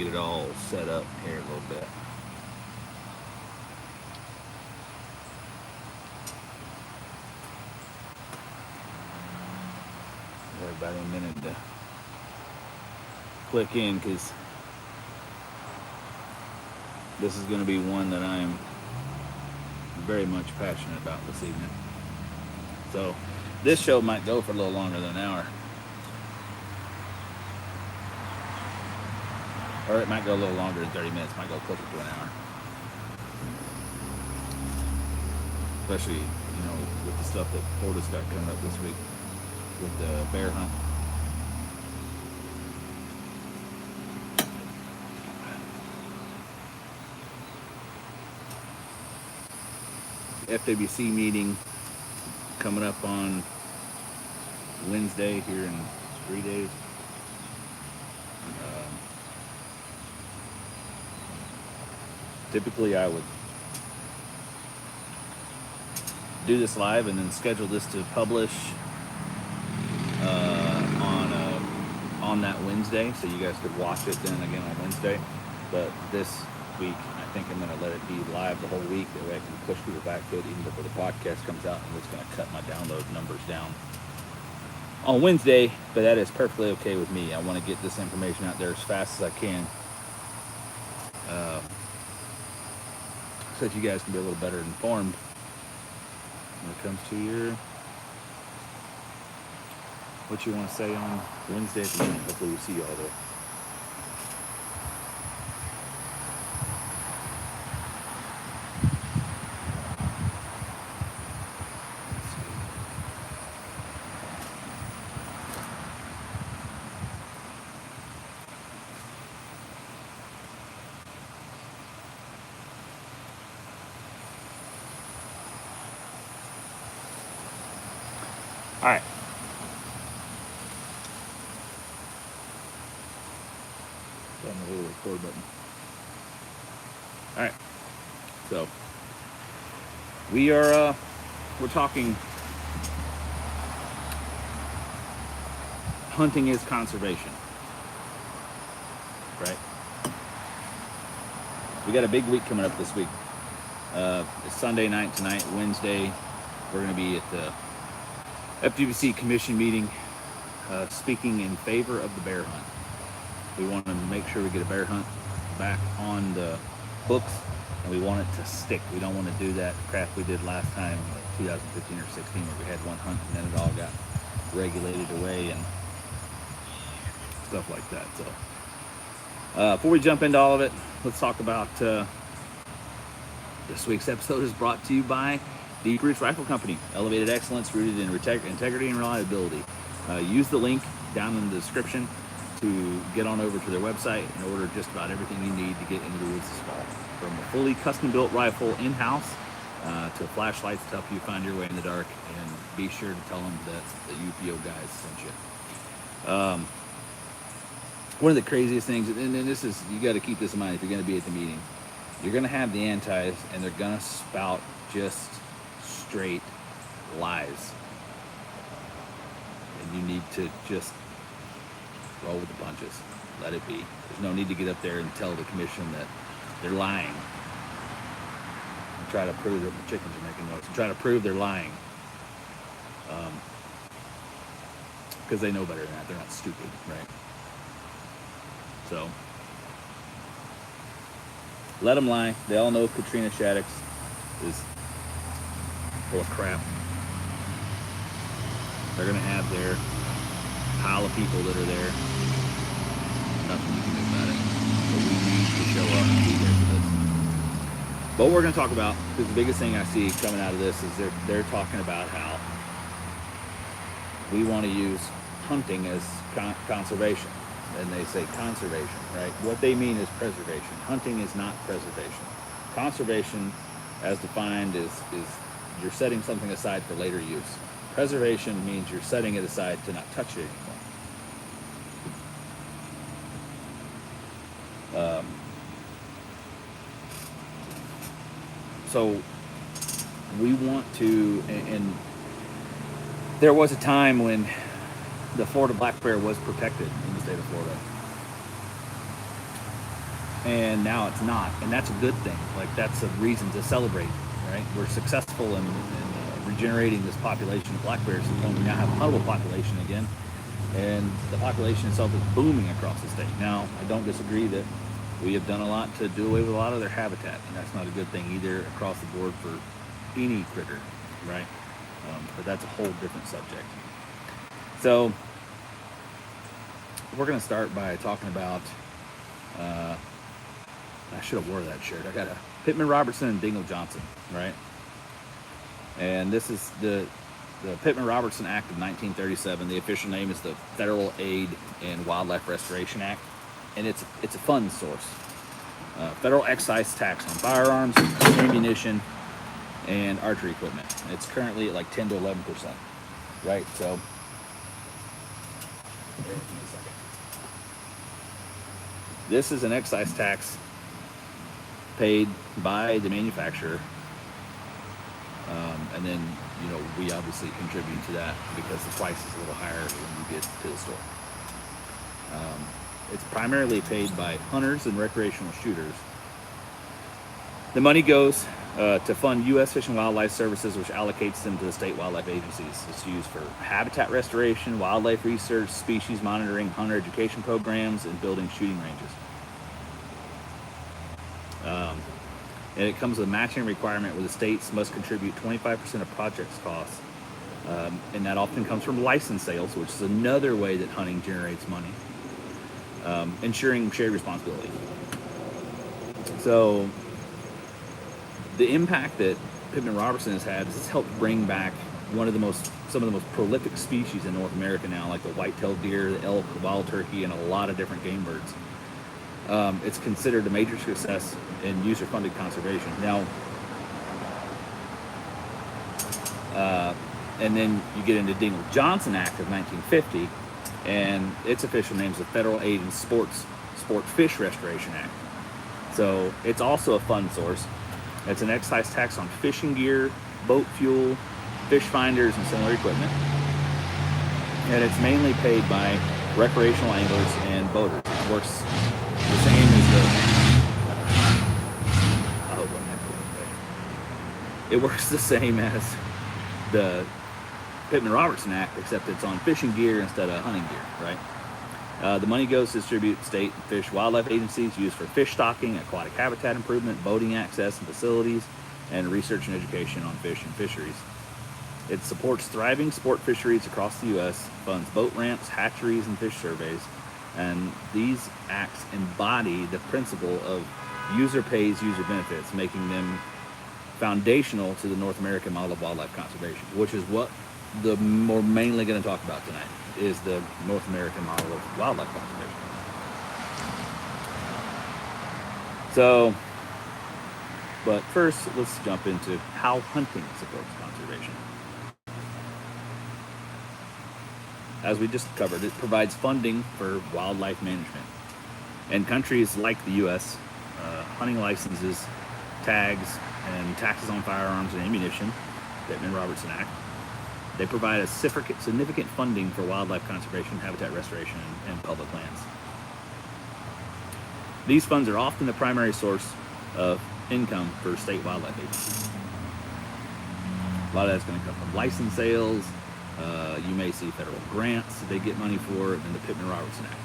get it all set up here a little bit. Everybody a minute to click in because this is going to be one that I'm very much passionate about this evening. So this show might go for a little longer than an hour. Or it might go a little longer than 30 minutes. It might go closer to an hour. Especially, you know, with the stuff that Florida's got coming up this week with the bear hunt. FWC meeting coming up on Wednesday here in 3 days. Typically I would do this live and then schedule this to publish on that Wednesday, so you guys could watch it then again on Wednesday. But this week, I think I'm going to let it be live the whole week. That way I can push people back to it even before the podcast comes out. I'm just going to cut my download numbers down on Wednesday, but that is perfectly okay with me. I want to get this information out there as fast as I can, so that you guys can be a little better informed when it comes to your what you want to say on Wednesday at the end. Hopefully we see you all there. All right. On the little record button. All right. So we're talking hunting is conservation, right? We got a big week coming up this week. It's Sunday night tonight, Wednesday. We're going to be at the FWC Commission meeting, speaking in favor of the bear hunt. We want to make sure we get a bear hunt back on the books, and we want it to stick. We don't want to do that crap we did last time, like 2015 or 16, where we had one hunt and then it all got regulated away and stuff like that. So before we jump into all of it, let's talk about this week's episode is brought to you by Deep Roots Rifle Company. Elevated excellence rooted in integrity and reliability. Use the link down in the description to get on over to their website and order just about everything you need to get into the woods this fall. From a fully custom-built rifle in-house to flashlights to help you find your way in the dark. And be sure to tell them that the UPO guys sent you. One of the craziest things, and this is, you got to keep this in mind if you're going to be at the meeting. You're going to have the antis, and they're going to spout just straight lies. And you need to just roll with the punches. Let it be. There's no need to get up there and tell the commission that they're lying. And try to prove that the chickens are making noise. And try to prove they're lying. Because they know better than that. They're not stupid, right? So, let them lie. They all know Katrina Shaddix is full of crap. They're going to have their pile of people that are there. Nothing you can do about it. But we need to show up and be there for this. But what we're going to talk about, because the biggest thing I see coming out of this is they're talking about how we want to use hunting as conservation. And they say conservation, right? What they mean is preservation. Hunting is not preservation. Conservation, as defined, is you're setting something aside for later use. Preservation means you're setting it aside to not touch it anymore. So we want to, and there was a time when the Florida black bear was protected in the state of Florida. and now it's not, and that's a good thing. Like, that's a reason to celebrate, right? We're successful in regenerating this population of black bears to the point we now have a huntable population again, and the population itself is booming across the state. Now, I don't disagree that we have done a lot to do away with a lot of their habitat, and that's not a good thing either across the board for any critter, right? But that's a whole different subject. So we're going to start by talking about, I should have wore that shirt. I got a Pittman Robertson and Dingle Johnson, right? And this is the Pittman Robertson Act of 1937. The official name is the Federal Aid and Wildlife Restoration Act, and it's a fund source. Federal excise tax on firearms, ammunition, and archery equipment. It's currently at like 10 to 11%, right? So, this is an excise tax paid by the manufacturer, and then we obviously contribute to that because the price is a little higher when you get to the store. It's primarily paid by hunters and recreational shooters. The money goes to fund U.S. Fish and Wildlife Services, which allocates them to the state wildlife agencies. It's used for habitat restoration, wildlife research, species monitoring, hunter education programs, and building shooting ranges. And it comes with a matching requirement where the states must contribute 25% of projects costs. And that often comes from license sales, which is another way that hunting generates money. Ensuring shared responsibility. So the impact that Pittman Robertson has had is it's helped bring back some of the most prolific species in North America now, like the white-tailed deer, the elk, the wild turkey, and a lot of different game birds. It's considered a major success in user-funded conservation. Now, and then you get into Dingle Johnson Act of 1950, and its official name is the Federal Aid and Sport Fish Restoration Act. So it's also a fund source. It's an excise tax on fishing gear, boat fuel, fish finders, and similar equipment. And it's mainly paid by recreational anglers and boaters. It works the same as it works the same as the Pittman Robertson Act, except it's on fishing gear instead of hunting gear, right? The money goes to distribute state fish wildlife agencies used for fish stocking, aquatic habitat improvement, boating access and facilities, and research and education on fish and fisheries. It supports thriving sport fisheries across the U.S., funds boat ramps, hatcheries, and fish surveys, and these acts embody the principle of user pays, user benefits, making them foundational to the North American model of wildlife conservation, which is what we're mainly going to talk about tonight, is the North American model of wildlife conservation. So, but first, let's jump into how hunting supports conservation. As we just covered, it provides funding for wildlife management. And countries like the U.S., hunting licenses, tags, and taxes on firearms and ammunition, Pittman Robertson Act, they provide a significant funding for wildlife conservation, habitat restoration, and public lands. These funds are often the primary source of income for state wildlife agencies. A lot of that's going to come from license sales. You may see federal grants that they get money for, and the Pittman Robertson Act.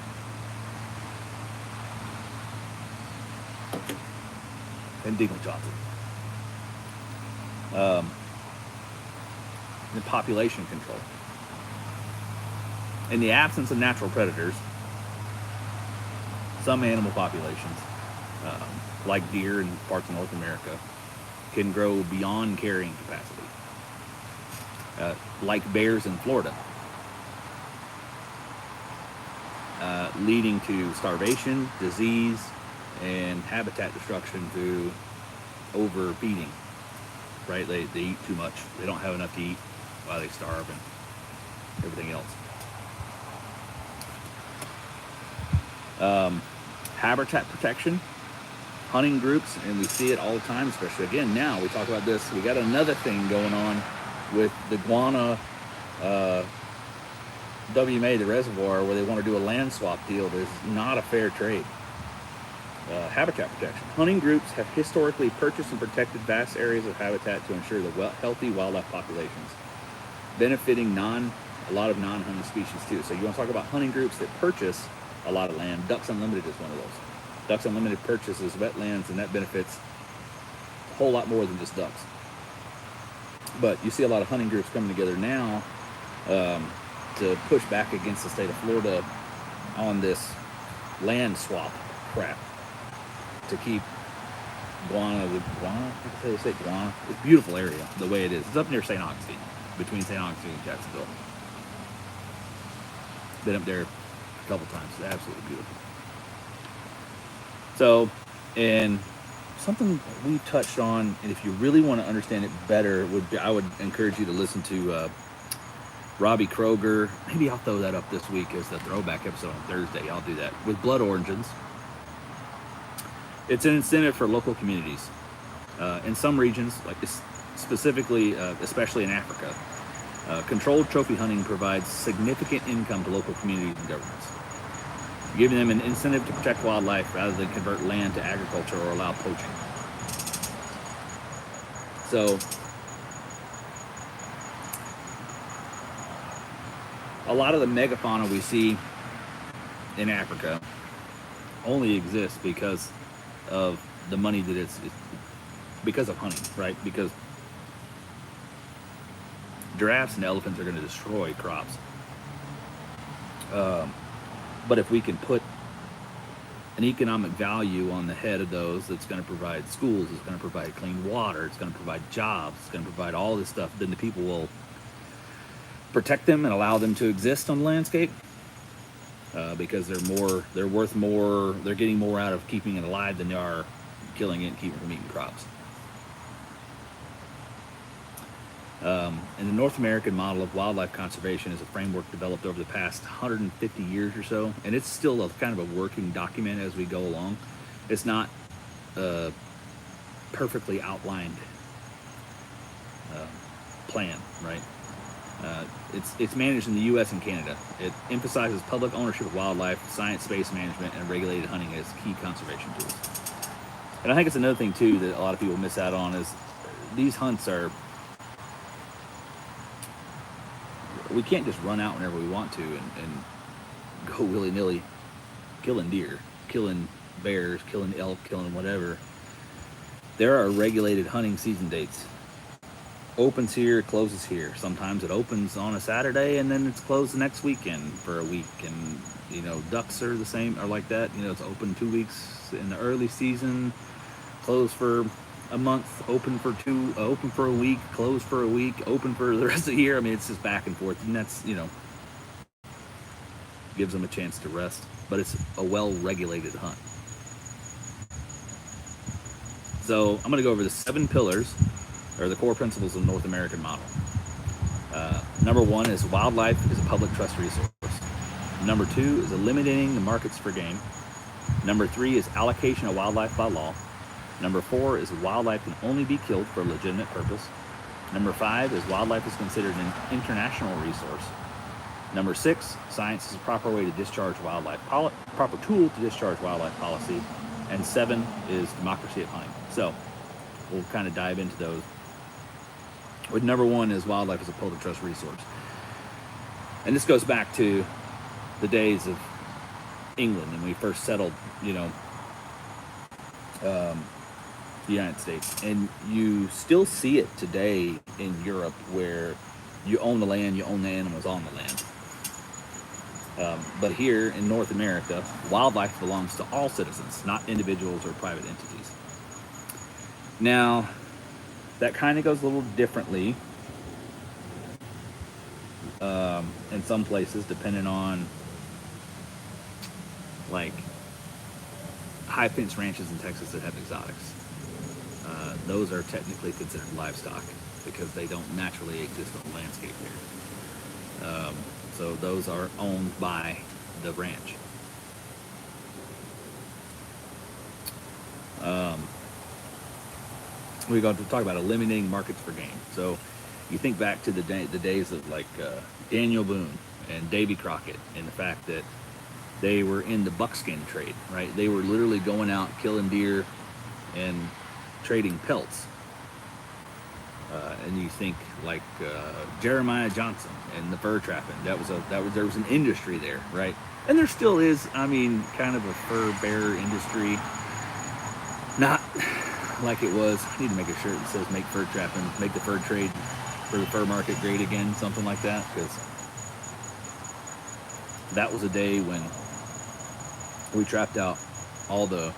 And Dingle Johnson. The population control. In the absence of natural predators, some animal populations, like deer in parts of North America, can grow beyond carrying capacity, like bears in Florida, leading to starvation, disease, and habitat destruction through overfeeding. Right? They eat too much. They don't have enough to eat while they starve and everything else. Habitat protection, hunting groups, and we see it all the time, especially again now. We talk about this. We got another thing going on with the guana WMA, the reservoir, where they want to do a land swap deal. There's not a fair trade. Habitat protection. Hunting groups have historically purchased and protected vast areas of habitat to ensure the healthy wildlife populations, benefiting a lot of non-hunting species too. So you want to talk about hunting groups that purchase a lot of land. Ducks Unlimited is one of those. Ducks Unlimited purchases wetlands, and that benefits a whole lot more than just ducks. But you see a lot of hunting groups coming together now to push back against the state of Florida on this land swap crap to keep guana. How do they say guana? It's a beautiful area the way it is. It's up near St. Augustine, between St. Augustine and Jacksonville. Been up there a couple times. It's absolutely beautiful. So, and something we touched on, and if you really want to understand it better, I would encourage you to listen to Robbie Kroger. Maybe I'll throw that up this week as the throwback episode on Thursday. I'll do that with blood origins. It's an incentive for local communities in some regions, like specifically, especially in Africa. Controlled trophy hunting provides significant income to local communities and governments, giving them an incentive to protect wildlife rather than convert land to agriculture or allow poaching. So, a lot of the megafauna we see in Africa only exists because of the money that it's because of hunting, right? Because giraffes and elephants are going to destroy crops. But if we can put an economic value on the head of those, that's going to provide schools, it's going to provide clean water, it's going to provide jobs, it's going to provide all this stuff, then the people will protect them and allow them to exist on the landscape because they're worth more, they're getting more out of keeping it alive than they are killing it and keeping it from eating crops. And the North American model of wildlife conservation is a framework developed over the past 150 years or so, and it's still a kind of a working document as we go along. It's not a perfectly outlined plan, right? It's managed in the U.S. and Canada. It emphasizes public ownership of wildlife, science-based management, and regulated hunting as key conservation tools. And I think it's another thing too that a lot of people miss out on is these hunts are. We can't just run out whenever we want to and go willy-nilly killing deer, killing bears, killing elk, killing whatever. There are regulated hunting season dates. Opens here, closes here. Sometimes it opens on a Saturday and then it's closed the next weekend for a week. And, ducks are the same, are like that. It's open 2 weeks in the early season, closed for a month, open for a week, closed for a week, open for the rest of the year. I mean, it's just back and forth, and that's, gives them a chance to rest, but it's a well-regulated hunt. So I'm going to go over the 7 pillars, or the core principles of the North American model. Number 1 is wildlife is a public trust resource. Number 2 is eliminating the markets for game. Number 3 is allocation of wildlife by law. Number 4 is wildlife can only be killed for a legitimate purpose. Number 5 is wildlife is considered an international resource. Number 6, science is a proper way to discharge wildlife, proper tool to discharge wildlife policy. And 7 is democracy of hunting. So we'll kind of dive into those. With number 1 is wildlife is a public trust resource. And this goes back to the days of England and we first settled, the United States, and you still see it today in Europe where you own the land, you own the animals on the land. But here in North America, wildlife belongs to all citizens, not individuals or private entities. Now, that kind of goes a little differently in some places, depending on like high fence ranches in Texas that have exotics. Those are technically considered livestock because they don't naturally exist on the landscape here. So those are owned by the ranch. We're going to talk about eliminating markets for game. So you think back to the days of like Daniel Boone and Davy Crockett, and the fact that they were in the buckskin trade, right? They were literally going out, killing deer, and trading pelts. And you think like Jeremiah Johnson and the fur trapping. There was an industry there, right? And there still is. I mean, kind of a fur bearer industry. Not like it was. I need to make a shirt that says "Make fur trapping, make the fur trade for the fur market great again," something like that, because that was a day when we trapped out all the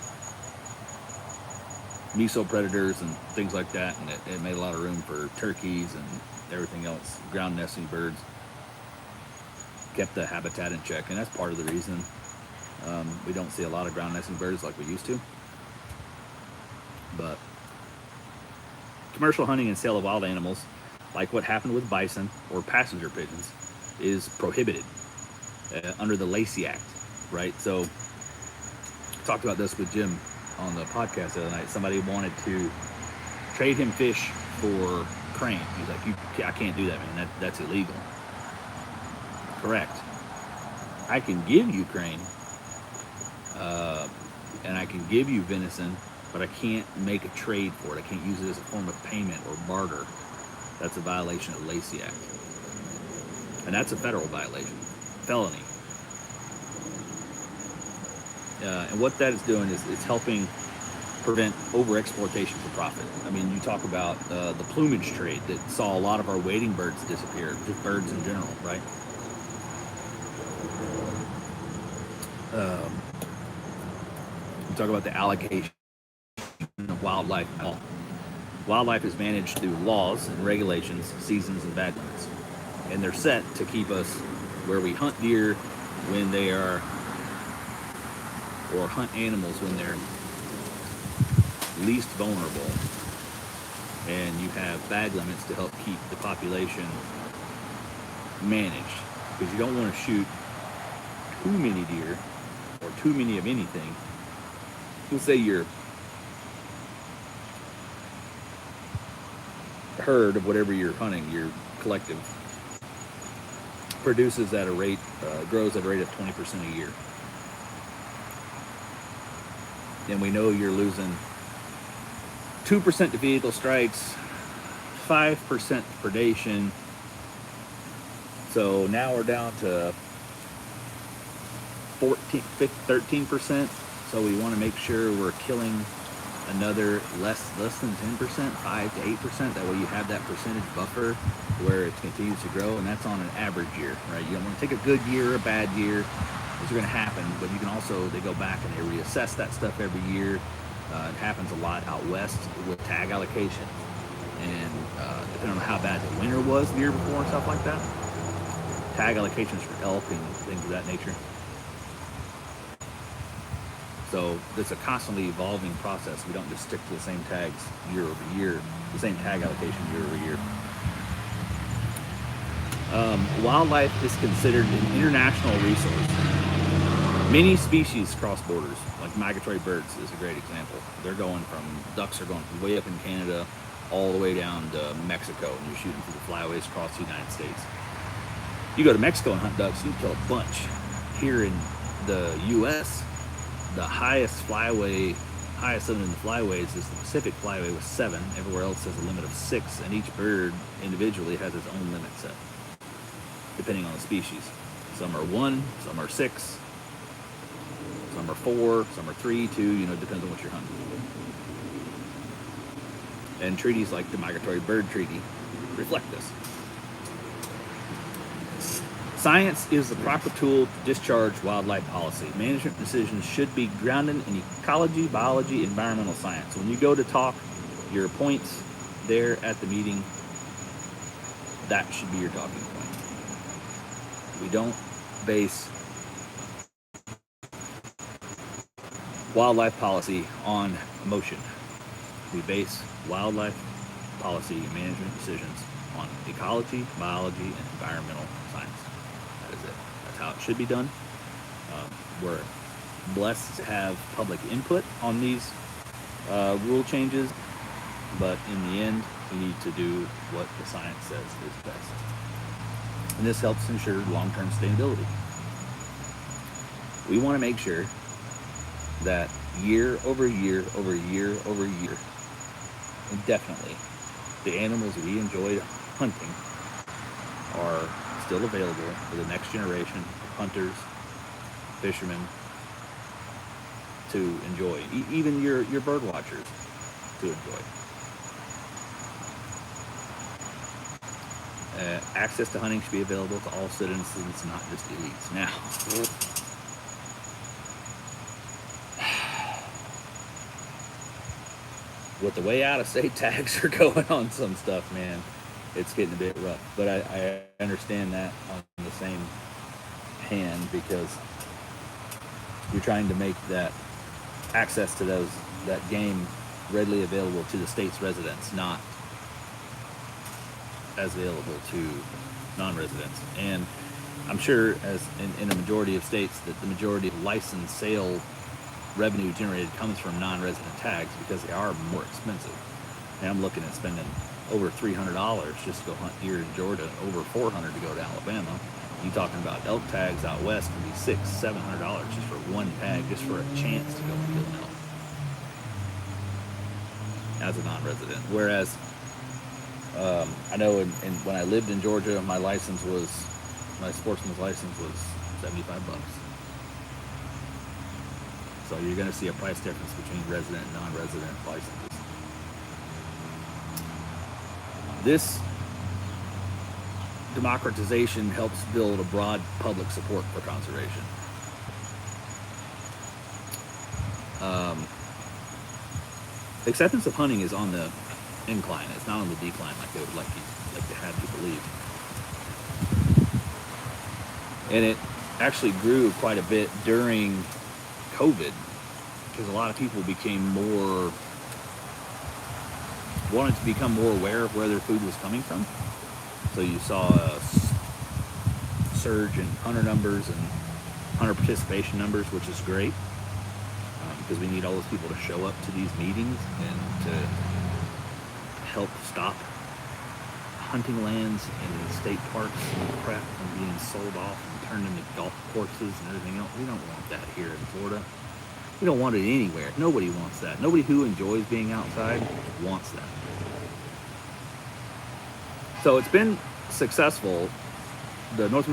meso predators and things like that, and it made a lot of room for turkeys and everything else, ground nesting birds. Kept the habitat in check, and that's part of the reason we don't see a lot of ground nesting birds like we used to. But commercial hunting and sale of wild animals, like what happened with bison or passenger pigeons, is prohibited under the Lacey Act, right? So I talked about this with Jim on the podcast the other night. Somebody wanted to trade him fish for crane. He's like, I can't do that, man. That's illegal. Correct. I can give you crane, and I can give you venison, but I can't make a trade for it. I can't use it as a form of payment or barter. That's a violation of the Lacey Act. And that's a federal violation, felony. And what that is doing is it's helping prevent overexploitation for profit. I mean, you talk about the plumage trade that saw a lot of our wading birds disappear, just birds in general, right? You talk about the allocation of wildlife. Wildlife is managed through laws and regulations, seasons, and bad limits. And they're set to keep us where we hunt deer when they are, or hunt animals when they're least vulnerable. And you have bag limits to help keep the population managed. Because you don't want to shoot too many deer or too many of anything. Let's say your herd of whatever you're hunting, your collective, produces at a rate, grows at a rate of 20% a year. And we know you're losing 2% to vehicle strikes, 5% predation. So now we're down to 13%. So we want to make sure we're killing another less than 10%, 5 to 8%. That way you have that percentage buffer where it continues to grow, and that's on an average year, right? You don't want to take a good year or a bad year. Those are going to happen, but you can also, they go back and they reassess that stuff every year. It happens a lot out west with tag allocation, and depending on how bad the winter was the year before and stuff like that, tag allocations for elk and things of that nature. So it's a constantly evolving process. We don't just stick to the same tags year over year, the same tag allocation year over year. Wildlife is considered an international resource. Many species cross borders, like migratory birds is a great example. Ducks are going from way up in Canada all the way down to Mexico, and you're shooting through the flyways across the United States. You go to Mexico and hunt ducks, you can kill a bunch. Here in the U.S., the highest limit in the flyways is the Pacific flyway with 7. Everywhere else has a limit of 6, and each bird individually has its own limit set, depending on the species. Some are 1, some are 6, some are 4, some are 3, 2, depends on what you're hunting. And treaties like the Migratory Bird Treaty reflect this. Science is the proper tool to discharge wildlife policy. Management decisions should be grounded in ecology, biology, environmental science. When you go to talk your points there at the meeting, that should be your talking point. We don't base wildlife policy on emotion. We base wildlife policy and management decisions on ecology, biology, and environmental science. That is it. That's how it should be done. We're blessed to have public input on these rule changes, but in the end, we need to do what the science says is best. And this helps ensure long-term sustainability. We want to make sure that year over year over year over year, indefinitely, the animals we enjoyed hunting are still available for the next generation of hunters, fishermen to enjoy, even your bird watchers to enjoy. Access to hunting should be available to all citizens, not just elites. Now, with the way out of state tags are going on some stuff, man, it's getting a bit rough. But I understand that on the same hand, because you're trying to make that access to that game readily available to the state's residents, not as available to non-residents. And I'm sure, as in a majority of states, that the majority of license sale revenue generated comes from non-resident tags, because they are more expensive. And I'm looking at spending over $300 just to go hunt deer in Georgia, over $400 to go to Alabama. You talking about elk tags out west can be $600-700 just for one tag, just for a chance to go and kill an elk as a non-resident. Whereas I know when I lived in Georgia, my sportsman's license was $75. So you're going to see a price difference between resident and non-resident licenses. This democratization helps build a broad public support for conservation. Acceptance of hunting is on the incline. It's not on the decline like they would like to have you believe. And it actually grew quite a bit during COVID, because a lot of people wanted to become more aware of where their food was coming from. So you saw a surge in hunter numbers and hunter participation numbers, which is great, because we need all those people to show up to these meetings and to help stop hunting lands and state parks and crap from being sold off and turned into golf courses and everything else. We don't want that here in Florida. We don't want it anywhere. Nobody wants that. Nobody who enjoys being outside wants that. So it's been successful. The North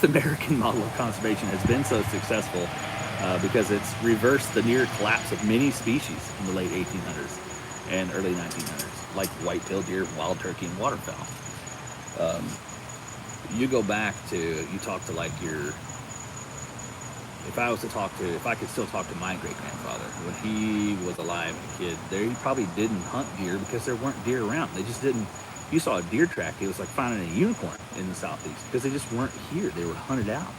American model of conservation has been so successful because it's reversed the near collapse of many species in the late 1800s and early 1900s, like white-tailed deer, wild turkey, and waterfowl. You go back to, you talk to like your, if I could still talk to my great-grandfather, when he was alive and a kid, he probably didn't hunt deer because there weren't deer around. They just didn't. You saw a deer track, it was like finding a unicorn in the Southeast, because they just weren't here. They were hunted out.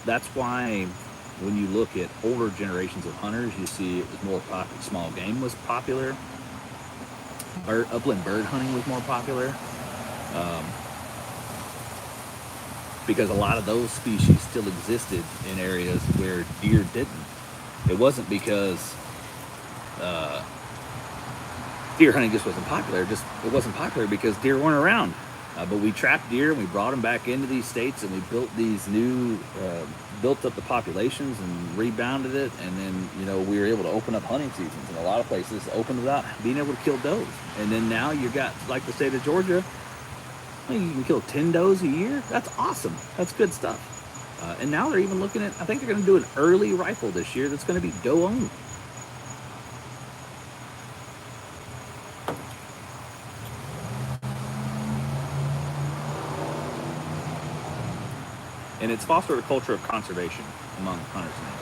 That's why when you look at older generations of hunters, you see it was more popular. Small game was popular. Upland bird hunting was more popular. Because a lot of those species still existed in areas where deer didn't. It wasn't because deer hunting just wasn't popular. It wasn't popular because deer weren't around. But we trapped deer and we brought them back into these states, and we built these new, built up the populations and rebounded it. And then, we were able to open up hunting seasons in a lot of places, open without being able to kill does. And then now you got, like the state of Georgia, you can kill 10 does a year. That's awesome. That's good stuff. And now they're even looking at, I think they're going to do an early rifle this year that's going to be doe only. And it's fostered a culture of conservation among hunters and anglers.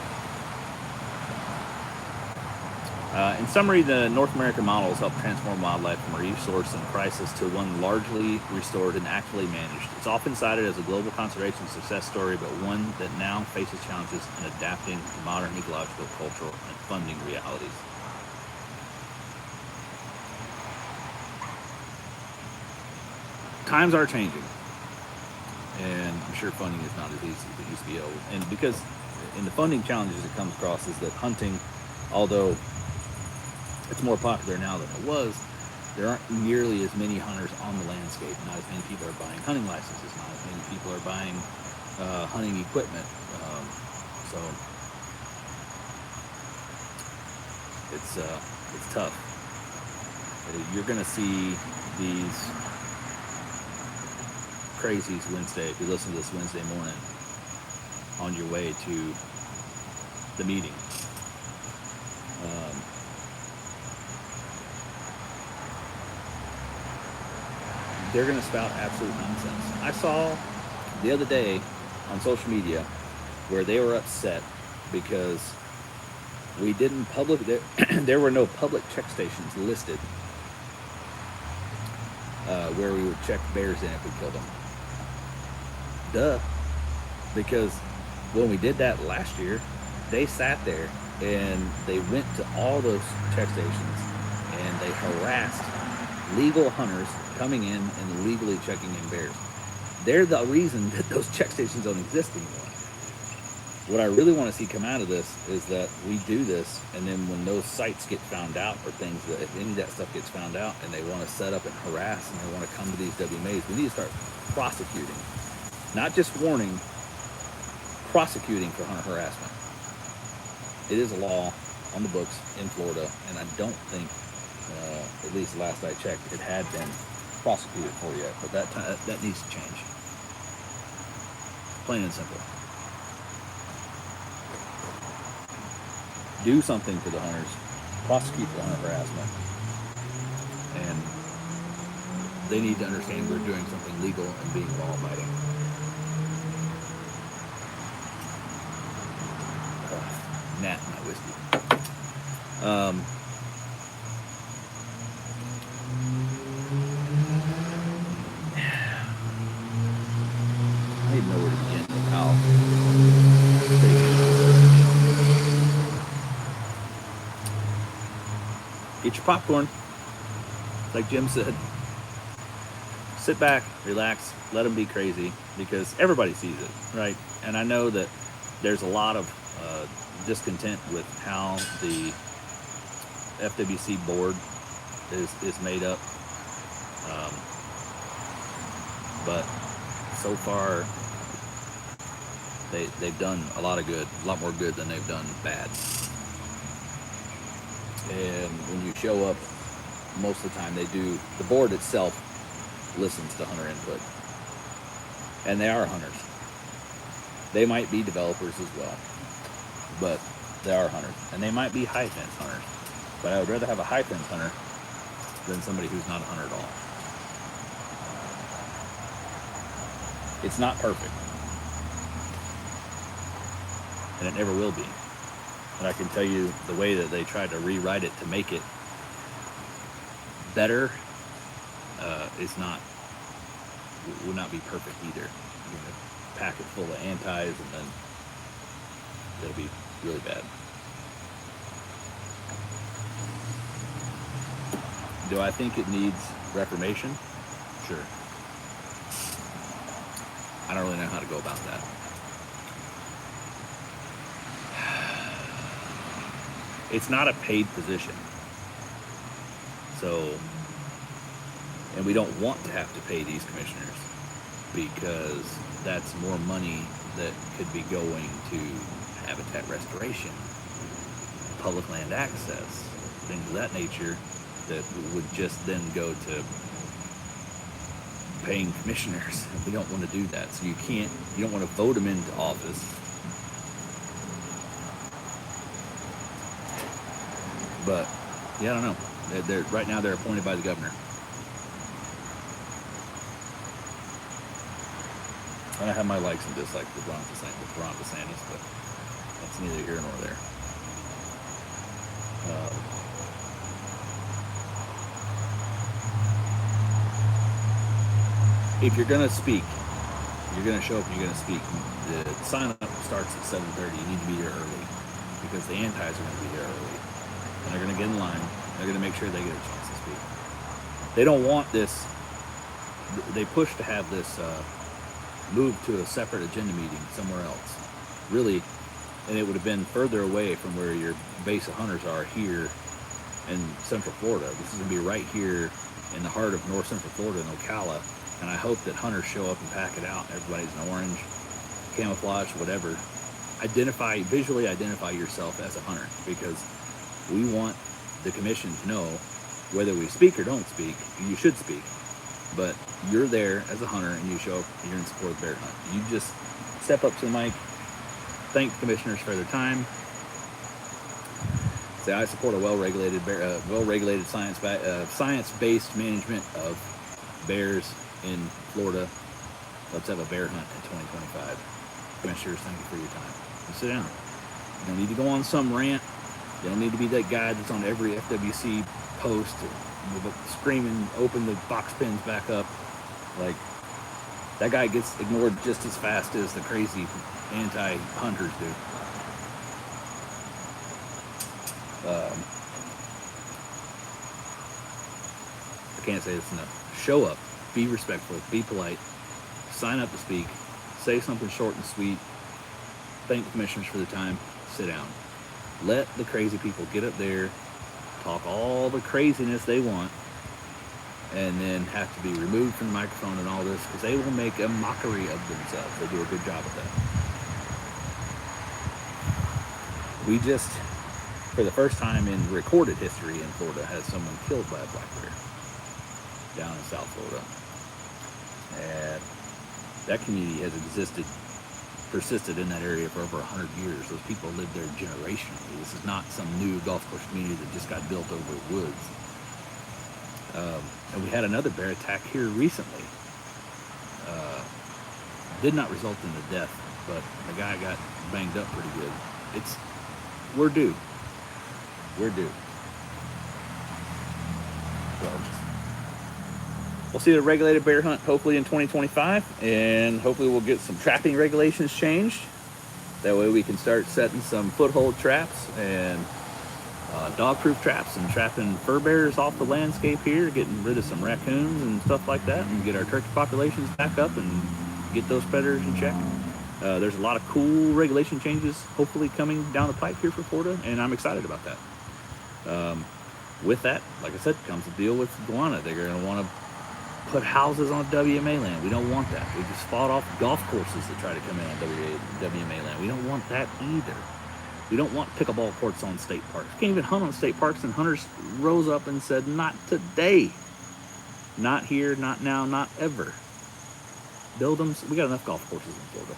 In summary, the North American model has helped transform wildlife from a resource in crisis to one largely restored and actively managed. It's often cited as a global conservation success story, but one that now faces challenges in adapting to modern ecological, cultural, and funding realities. Times are changing, and I'm sure funding is not as easy as it used to be. And because in the funding challenges it comes across is that hunting, although it's more popular now than it was, there aren't nearly as many hunters on the landscape. Not as many people are buying hunting licenses. Not as many people are buying hunting equipment. So it's tough. You're going to see these crazies Wednesday, if you listen to this Wednesday morning, on your way to the meeting. They're going to spout absolute nonsense. I saw the other day on social media where they were upset because we didn't there were no public check stations listed where we would check bears in if we killed them. Duh. Because when we did that last year, they sat there and they went to all those check stations and they harassed legal hunters coming in and legally checking in bears. They're the reason that those check stations don't exist anymore. What I really want to see come out of this is that we do this, and then when those sites get found out, or things that, if any of that stuff gets found out, and they want to set up and harass, and they want to come to these WMAs, we need to start prosecuting. Not just warning, prosecuting for hunter harassment. It is a law on the books in Florida, and I don't think, at least last I checked, it had been prosecuted for yet, but that needs to change. Plain and simple. Do something for the hunters, prosecute for hunter harassment, and they need to understand we're doing something legal and being law-abiding. Nat, not whiskey. I don't even know where to begin with how get your popcorn, like Jim said. Sit back, relax, let them be crazy, because everybody sees it, right? And I know that there's a lot of discontent with how the FWC board is made up, but so far they've done a lot of good, a lot more good than they've done bad. And when you show up, most of the time the board itself listens to hunter input. And they are hunters. They might be developers as well, but they are hunters. And they might be high fence hunters, but I would rather have a high fence hunter than somebody who's not a hunter at all. It's not perfect. And it never will be. And I can tell you the way that they tried to rewrite it to make it better would not be perfect either. You're going to pack it full of antis and then it'll be really bad. Do I think it needs reformation? Sure. I don't really know how to go about that. It's not a paid position. So, and we don't want to have to pay these commissioners because that's more money that could be going to habitat restoration, public land access, things of that nature that would just then go to paying commissioners. We don't want to do that. So you don't want to vote them into office. But yeah, I don't know. They're right now they're appointed by the governor. And I have my likes and dislikes with Ron DeSantis, but that's neither here nor there. If you're gonna speak, you're gonna show up and you're gonna speak. The sign up starts at 7:30. You need to be there early because the antis are gonna be there early. And they're going to get in line. They're going to make sure they get a chance to speak. They don't want this. They push to have this moved to a separate agenda meeting somewhere else. Really, and it would have been further away from where your base of hunters are here in Central Florida. This is going to be right here in the heart of North Central Florida in Ocala. And I hope that hunters show up and pack it out. Everybody's in orange, camouflage, whatever. Visually identify yourself as a hunter, because we want the commission to know whether we speak or don't speak. You should speak, but you're there as a hunter and you show up and you're in support of the bear hunt. You just step up to the mic, thank the commissioners for their time, say I support a well-regulated science-based management of bears in Florida. Let's have a bear hunt in 2025. Commissioners, thank you for your time. You sit down. You don't need to go on some rant. You don't need to be that guy that's on every FWC post screaming, open the box pins back up. Like, that guy gets ignored just as fast as the crazy anti-hunters do. I can't say this enough. Show up, be respectful, be polite, sign up to speak, say something short and sweet, thank the commissioners for the time, sit down. Let the crazy people get up there, talk all the craziness they want, and then have to be removed from the microphone and all this, because they will make a mockery of themselves. They do a good job of that. We just, for the first time in recorded history in Florida, had someone killed by a black bear down in South Florida. And that community has persisted in that area for over 100 years. Those people lived there generationally. This is not some new golf course community that just got built over woods. And we had another bear attack here recently. Did not result in the death, but the guy got banged up pretty good. We're due. So, we'll see the regulated bear hunt hopefully in 2025, and hopefully we'll get some trapping regulations changed. That way we can start setting some foothold traps and dog-proof traps and trapping fur bears off the landscape here, getting rid of some raccoons and stuff like that, and get our turkey populations back up and get those predators in check. There's a lot of cool regulation changes hopefully coming down the pipe here for Florida, and I'm excited about that. With that, like I said, comes the deal with iguana. They're going to want to put houses on WMA land. We don't want that. We just fought off golf courses that try to come in on WMA land. We don't want that either. We don't want pickleball courts on state parks. Can't even hunt on state parks, and hunters rose up and said, not today. Not here, not now, not ever. Build them. We got enough golf courses in Florida.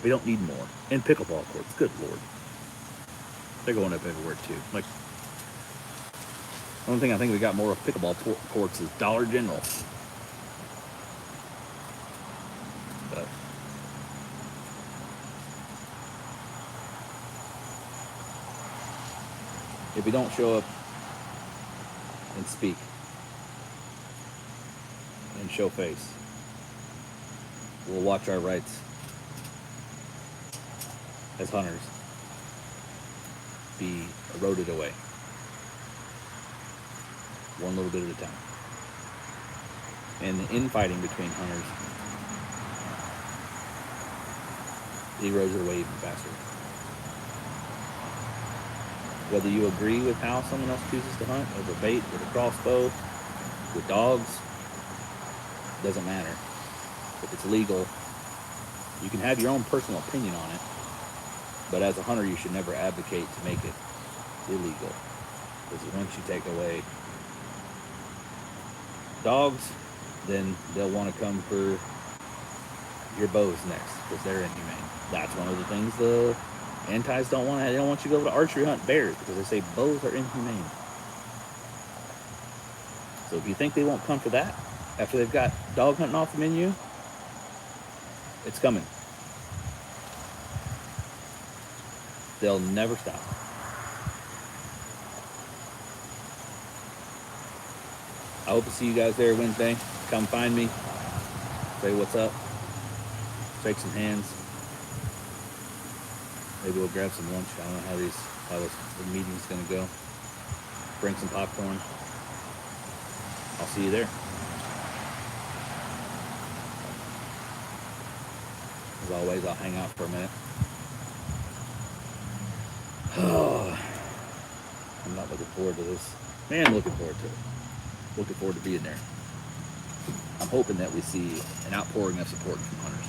We don't need more. And pickleball courts, good Lord. They're going up everywhere too. Like, the only thing I think we got more of pickleball courts is Dollar General. But if we don't show up and speak and show face, we'll watch our rights as hunters be eroded away, one little bit at a time. And the infighting between hunters erodes it away even faster. Whether you agree with how someone else chooses to hunt, with a bait, with a crossbow, with dogs, doesn't matter. If it's legal, you can have your own personal opinion on it, but as a hunter, you should never advocate to make it illegal. Because once you take away dogs, then they'll want to come for your bows next, because they're inhumane. That's one of the things the antis don't want. They don't want you to go to archery hunt bears, because they say bows are inhumane. So if you think they won't come for that after they've got dog hunting off the menu, it's coming. They'll never stop. I hope to see you guys there Wednesday. Come find me. Say what's up. Shake some hands. Maybe we'll grab some lunch. I don't know how the meeting's gonna go. Bring some popcorn. I'll see you there. As always, I'll hang out for a minute. I'm not Looking forward to this. Man, looking forward to it. Looking forward to being there. I'm hoping that we see an outpouring of support from hunters.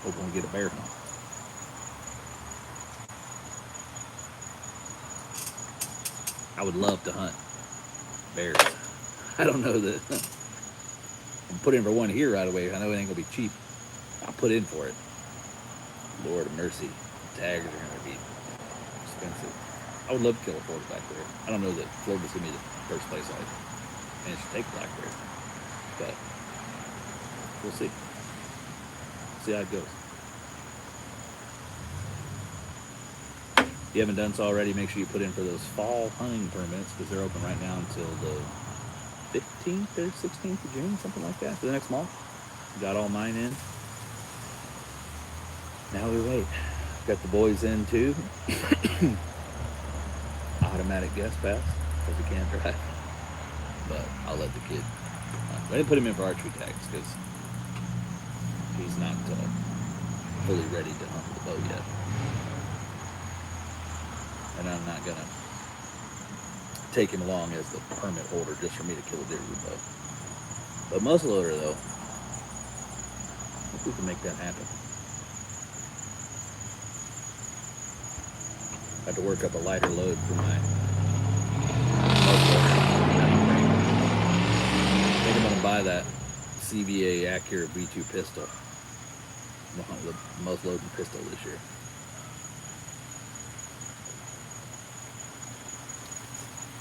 Hoping we get a bear hunt. I would love to hunt bears. I don't know that I'm put in for one here right away. I know it ain't gonna be cheap. I'll put in for it. Lord of mercy, tags are gonna be expensive. I would love to kill a Florida black bear. I don't know that Florida's gonna be the first place I manage to take black bear, but we'll see. See how it goes. If you haven't done so already, make sure you put in for those fall hunting permits because they're open right now until the 15th or 16th of June, something like that, for the next month. Got all mine in. Now we wait. Got the boys in too. Automatic guest pass because he can't drive. But I'll let the kid. I didn't put him in for archery tags because he's not fully ready to hunt the bow yet. And I'm not gonna take him along as the permit holder just for me to kill a deer with a bow. But muzzleloader though, I think we can make that happen. I have to work up a lighter load for my muzzleloader. I think I'm gonna buy that CVA Accurate V2 pistol. I'm gonna hunt with a muzzleloading pistol this year.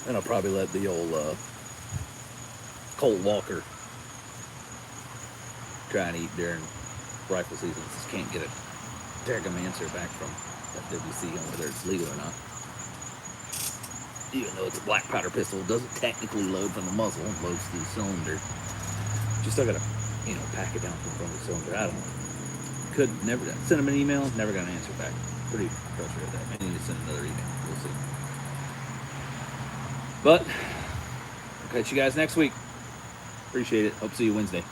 And I'll probably let the old Colt Walker try and eat during rifle season. Just can't get a daggum answer back from FWC on whether it's legal or not. Even though it's a black powder pistol, it doesn't technically load from the muzzle, it loads through the cylinder. Just still gotta, pack it down from the front of the cylinder. I don't know. Never sent him an email, never got an answer back. Pretty frustrated with that. Maybe need to send another email. We'll see. But I'll catch you guys next week. Appreciate it. Hope to see you Wednesday.